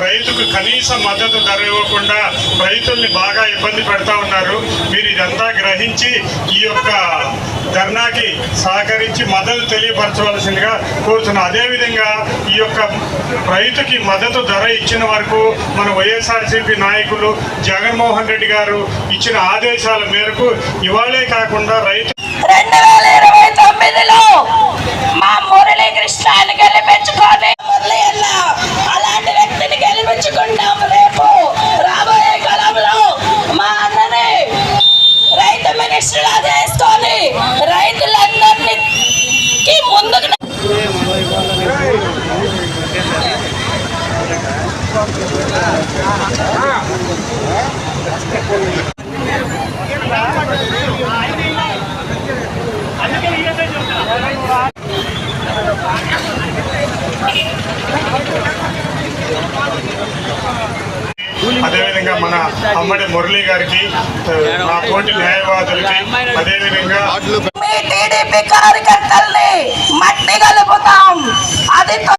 రైతుకు కనీస మద్దతు ధర ఇవ్వకుండా రైతుల్ని బాగా ఇబ్బంది పెడతా ఉన్నారు. మీరు ఇదంతా గ్రహించి ఈ యొక్క ధర్నాకి సహకరించి మద్దతు తెలియపరచవలసిందిగా కోరుతున్నాం. అదేవిధంగా ఈ యొక్క రైతుకి మద్దతు ధర ఇచ్చిన వరకు మన వైఎస్ఆర్సీపీ నాయకులు జగన్మోహన్ రెడ్డి గారు ఇచ్చిన ఆదేశాల మేరకు ఇవాళే కాకుండా రైతు 2029లో మా మురళీ కృష్ణాన్ని గెలిపించుకొని అలాంటి వ్యక్తిని గెలిపించుకుంటాం. రేపు రాబోయే కాలంలో మా అన్నని రైతు మినిస్టర్గా చేసుకొని రైతులందరికీ ముందుకు అదేవిధంగా మన అమ్మడి మురళి గారికి, నా తోటి న్యాయవాదులకి, అదేవిధంగా టీడీపీ కార్యకర్తల్ని